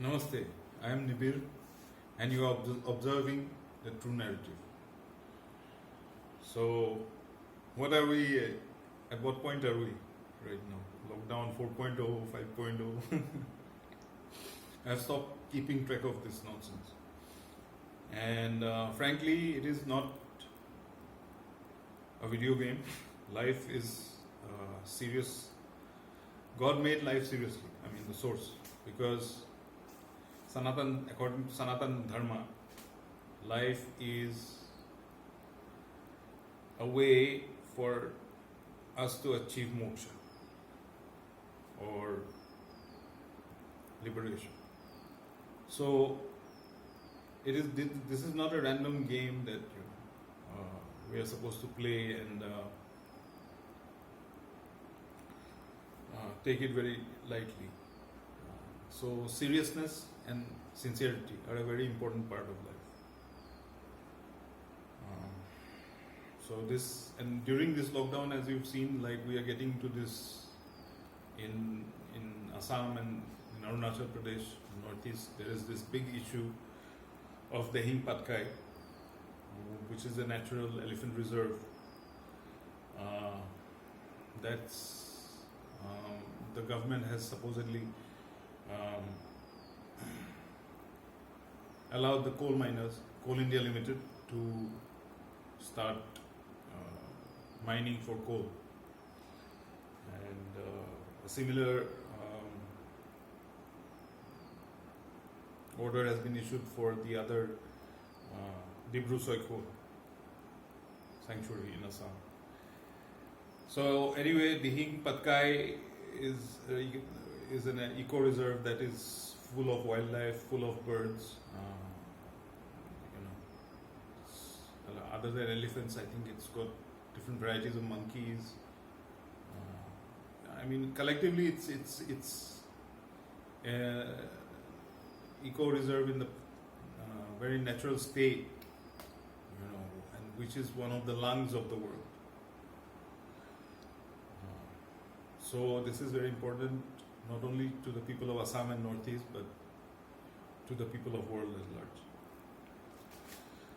Namaste, I am Nibir and you are observing the true narrative. So, what are we, at what point are we right now? Lockdown 4.0, 5.0? I have stopped keeping track of this nonsense. And frankly, it is not a video game. Life is serious. God made life seriously, I mean, the source. Because according to Sanatan Dharma, life is a way for us to achieve moksha or liberation. So this is not a random game that we are supposed to play and take it very lightly. So seriousness and sincerity are a very important part of life. During this lockdown, as you've seen, like we are getting to this in Assam and in Arunachal Pradesh, northeast, there is this big issue of Dehing Patkai, which is a natural elephant reserve. The government has supposedly allowed the coal miners, Coal India Limited, to start mining for coal. And a similar order has been issued for the other Dibru Soy-Coal sanctuary in Assam. So anyway, Dehing Patkai is an eco-reserve that is full of wildlife, full of birds. Other than elephants, I think it's got different varieties of monkeys. I mean, collectively, it's eco-reserve in the very natural state, and which is one of the lungs of the world. So this is very important, not only to the people of Assam and Northeast, but to the people of world at large.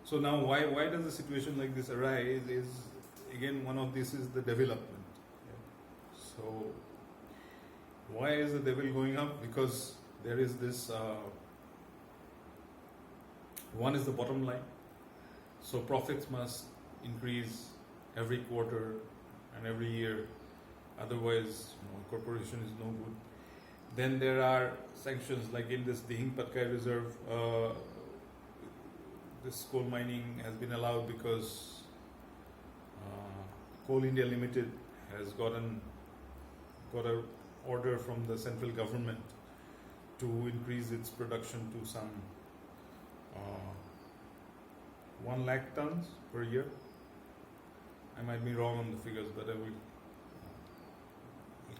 So now, why does a situation like this arise? Is again, one of this is the devil-upment. So why is the devil going up? Because there is this. One is the bottom line. So profits must increase every quarter and every year. Otherwise, corporation is no good. Then there are sanctions, like in this Dehing Patkai Reserve. This coal mining has been allowed because Coal India Limited has got an order from the central government to increase its production to some 1 lakh tons per year. I might be wrong on the figures, but I will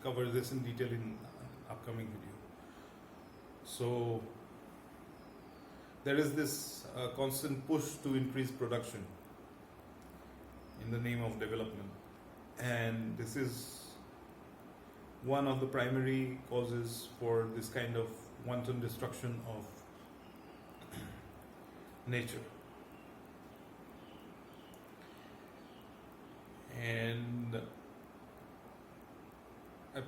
cover this in detail in upcoming video. So there is this constant push to increase production in the name of development, and this is one of the primary causes for this kind of wanton destruction of nature. And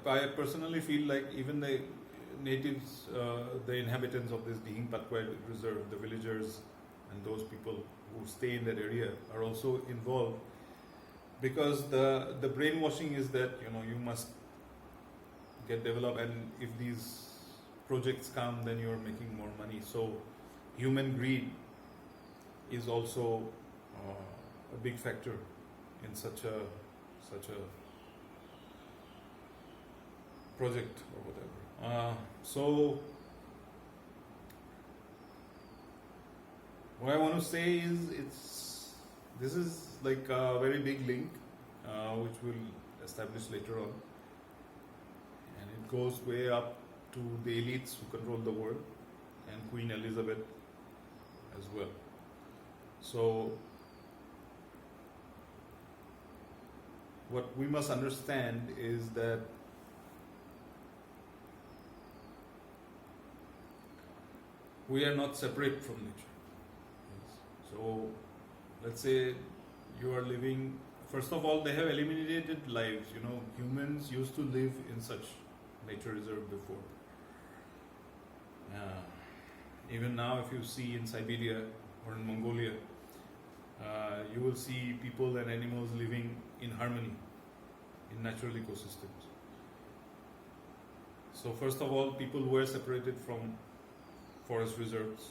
I personally feel like even the natives, the inhabitants of this Dehing Patkai Reserve, the villagers and those people who stay in that area are also involved, because the brainwashing is that you must get developed, and if these projects come, then you're making more money. So human greed is also a big factor in such a project or whatever. So what I want to say is this is like a very big link which we'll establish later on, and it goes way up to the elites who control the world and Queen Elizabeth as well. So what we must understand is that we are not separate from nature. Yes. So let's say you are living, first of all, they have eliminated lives. Humans used to live in such nature reserve before. Even now, if you see in Siberia or in Mongolia, you will see people and animals living in harmony in natural ecosystems. So first of all, people were separated from forest reserves,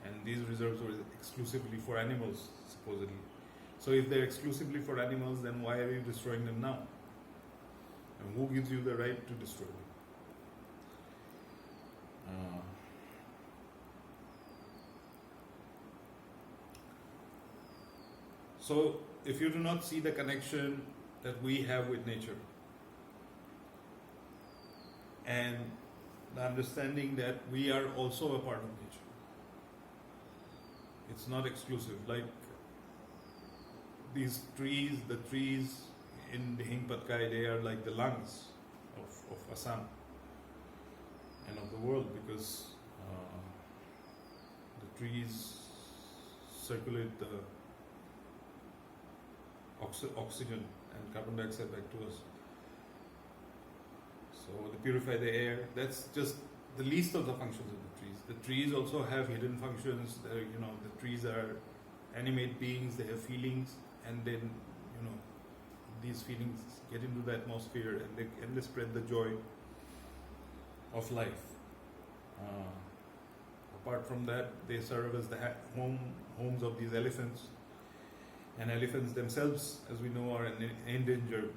and these reserves were exclusively for animals, supposedly. So if they're exclusively for animals, then why are you destroying them now? And who gives you the right to destroy them? So if you do not see the connection that we have with nature, and the understanding that we are also a part of nature, it's not exclusive. Like these trees, the trees in Dehing Patkai, they are like the lungs of Assam and of the world, because the trees circulate the oxygen and carbon dioxide back to us. So they purify the air. That's just the least of the functions of the trees. The trees also have hidden functions. The trees are animate beings. They have feelings, and then these feelings get into the atmosphere, and they spread the joy of life. Apart from that, they serve as the homes of these elephants. And elephants themselves, as we know, are an endangered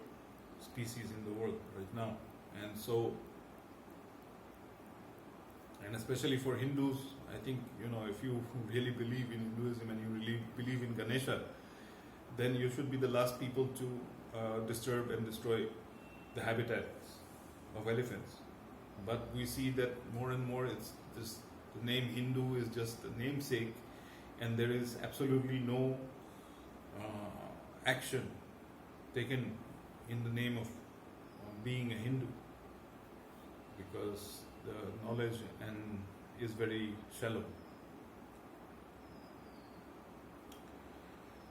species in the world right now. And so, and especially for Hindus, I think, if you really believe in Hinduism and you really believe in Ganesha, then you should be the last people to disturb and destroy the habitats of elephants. But we see that more and more, it's just the name Hindu is just a namesake, and there is absolutely no action taken in the name of being a Hindu, because the knowledge is very shallow.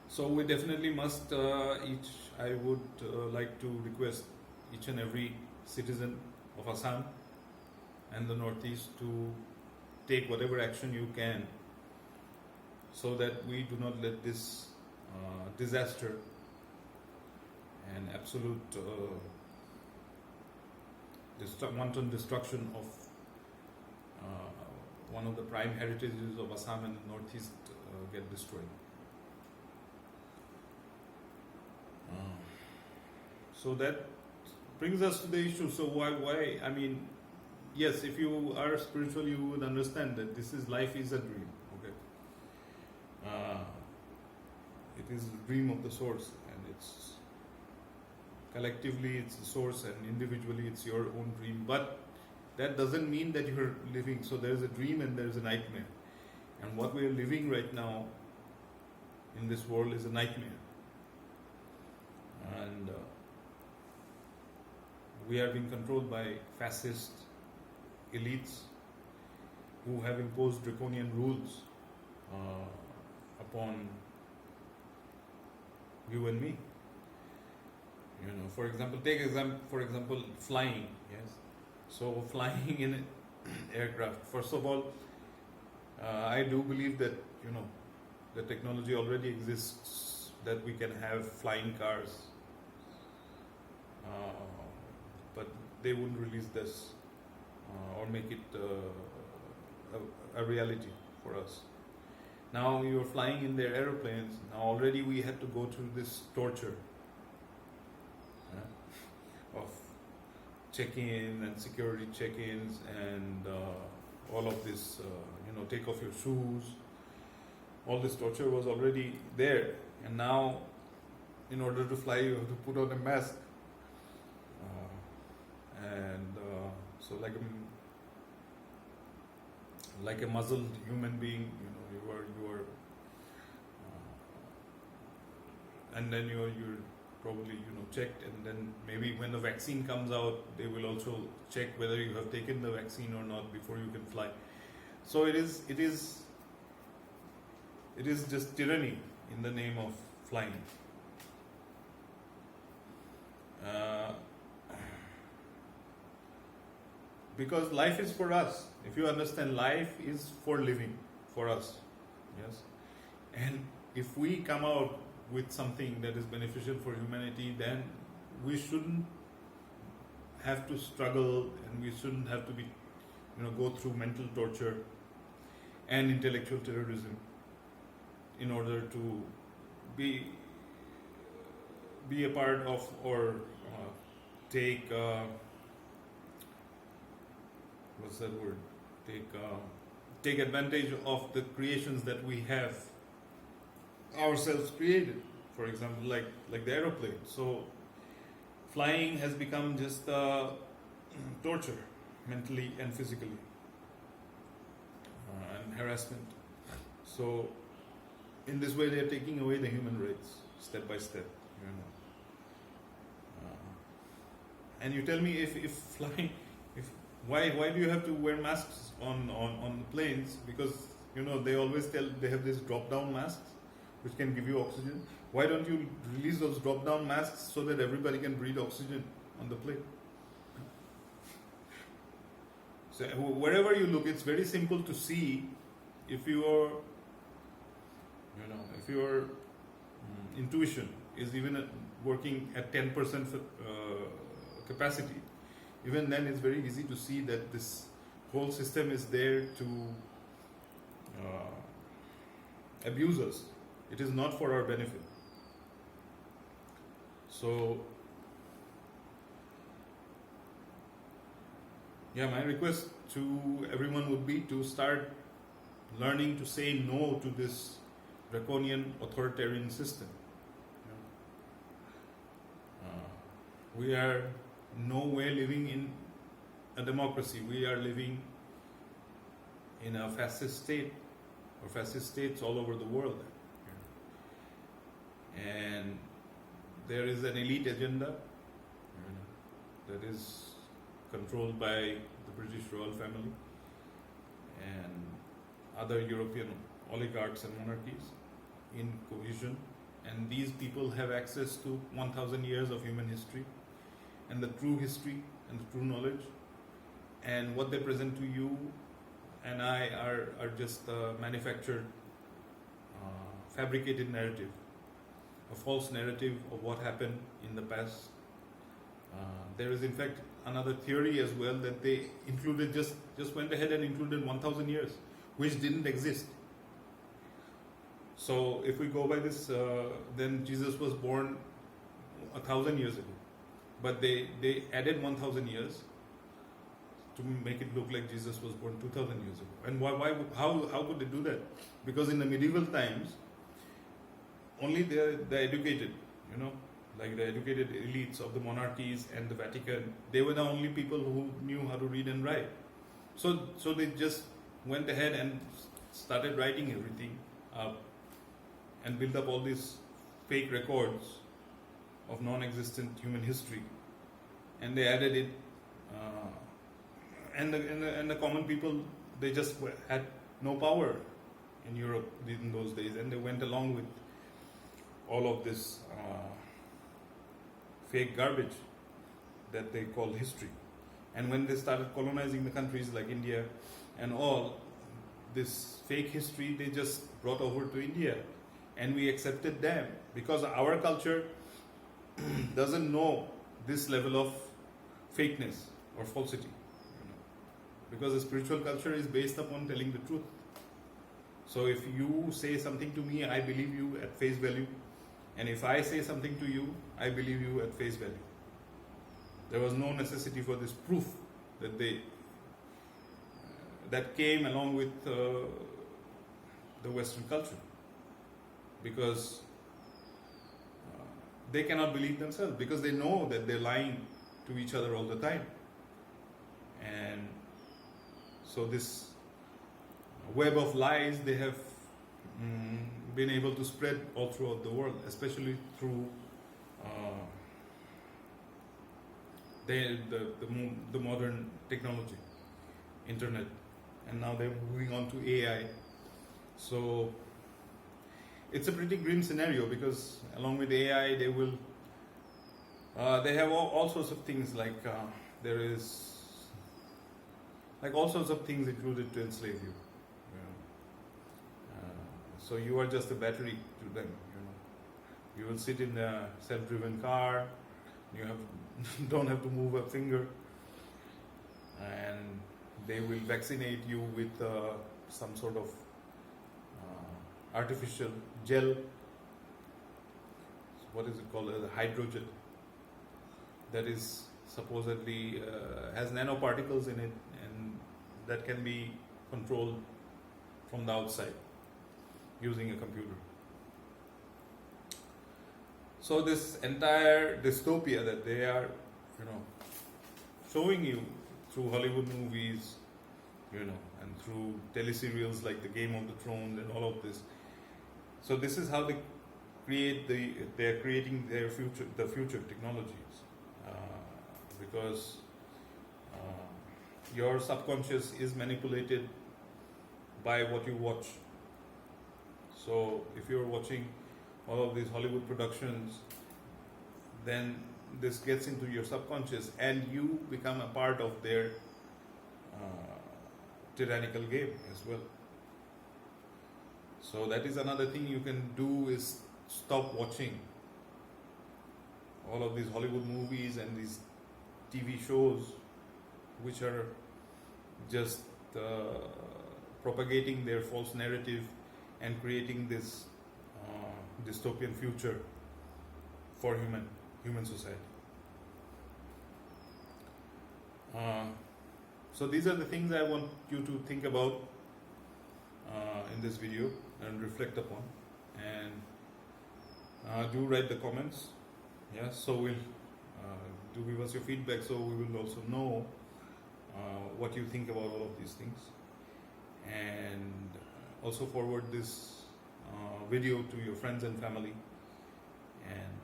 So we definitely must I would like to request each and every citizen of Assam and the Northeast to take whatever action you can, so that we do not let this disaster and absolute wanton destruction of one of the prime heritages of Assam and the Northeast get destroyed. So that brings us to the issue. So why? I mean, yes, if you are spiritual, you would understand that life is a dream. Okay. It is the dream of the source, and it's collectively it's the source, and individually it's your own dream. But that doesn't mean that you're living. So there's a dream and there's a nightmare, and what we are living right now in this world is a nightmare. And we are being controlled by fascist elites who have imposed draconian rules upon you and me. For example, flying. Yes. So flying in an aircraft. First of all, I do believe that the technology already exists, that we can have flying cars, but they wouldn't release this or make it a reality for us. Now you're flying in their aeroplanes. Now already we had to go through this torture of check-in and security check-ins and all of this, take off your shoes. All this torture was already there, and now in order to fly you have to put on a mask, and so like a muzzled human being, you are and then you're probably checked, and then maybe when the vaccine comes out, they will also check whether you have taken the vaccine or not before you can fly. So it is just tyranny in the name of flying. Because life is for us. If you understand, life is for living, for us. Yes. And if we come out with something that is beneficial for humanity, then we shouldn't have to struggle, and we shouldn't have to be, go through mental torture and intellectual terrorism in order to be a part of, or take what's that word? Take advantage of the creations that we have ourselves created. For example, like the aeroplane. So flying has become just torture, mentally and physically, and harassment. So in this way, they are taking away the human rights step by step. And you tell me, if flying, why do you have to wear masks on planes? Because they always they have these drop down masks which can give you oxygen. Why don't you release those drop down masks so that everybody can breathe oxygen on the plane? So wherever you look, it's very simple to see if your intuition is even working at 10% capacity. Even then, it's very easy to see that this whole system is there to abuse us. It is not for our benefit. So, my request to everyone would be to start learning to say no to this draconian authoritarian system. We are no way living in a democracy. We are living in a fascist state, or fascist states all over the world. And there is an elite agenda that is controlled by the British royal family and other European oligarchs and monarchies in cohesion. And these people have access to 1,000 years of human history and the true history and the true knowledge. And what they present to you and I are just a manufactured, fabricated narrative, a false narrative of what happened in the past. There is in fact another theory as well, that they included, just went ahead and included 1,000 years, which didn't exist. So if we go by this, then Jesus was born 1,000 years ago. But they added 1,000 years to make it look like Jesus was born 2,000 years ago. And how could they do that? Because in the medieval times, only the educated, like the educated elites of the monarchies and the Vatican, they were the only people who knew how to read and write. So they just went ahead and started writing everything up and built up all these fake records of non-existent human history, and they added it, and the common people, they just had no power in Europe in those days, and they went along with all of this fake garbage that they call history. And when they started colonizing the countries like India and all, this fake history they just brought over to India, and we accepted them because our culture doesn't know this level of fakeness or falsity, because the spiritual culture is based upon telling the truth. So if you say something to me, I believe you at face value, and if I say something to you, I believe you at face value. There was no necessity for this proof that that came along with the Western culture, because they cannot believe themselves, because they know that they're lying to each other all the time. And so this web of lies they have been able to spread all throughout the world, especially through the modern technology, internet, and now they're moving on to AI. So it's a pretty grim scenario, because along with AI, they have all sorts of things, like there is like all sorts of things included to enslave you. So you are just a battery to them. You will sit in a self-driven car. You don't have to move a finger, and they will vaccinate you with some sort of artificial gel. What is it called? Hydrogen. That is supposedly has nanoparticles in it, and that can be controlled from the outside using a computer. So this entire dystopia that they are, showing you through Hollywood movies, and through teleserials like the Game of the Thrones and all of this. So this is how they are creating the future technologies, because your subconscious is manipulated by what you watch. So if you're watching all of these Hollywood productions, then this gets into your subconscious, and you become a part of their tyrannical game as well. So that is another thing you can do, is stop watching all of these Hollywood movies and these TV shows which are just propagating their false narrative and creating this dystopian future for human society. So these are the things I want you to think about in this video and reflect upon, and do write the comments. Yeah, so do give us your feedback, so we will also know what you think about all of these things, and also forward this video to your friends and family, and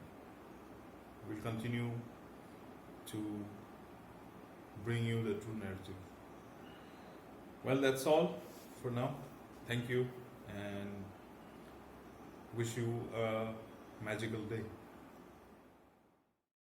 we'll continue to bring you the true narrative. Well, that's all for now. Thank you, and wish you a magical day.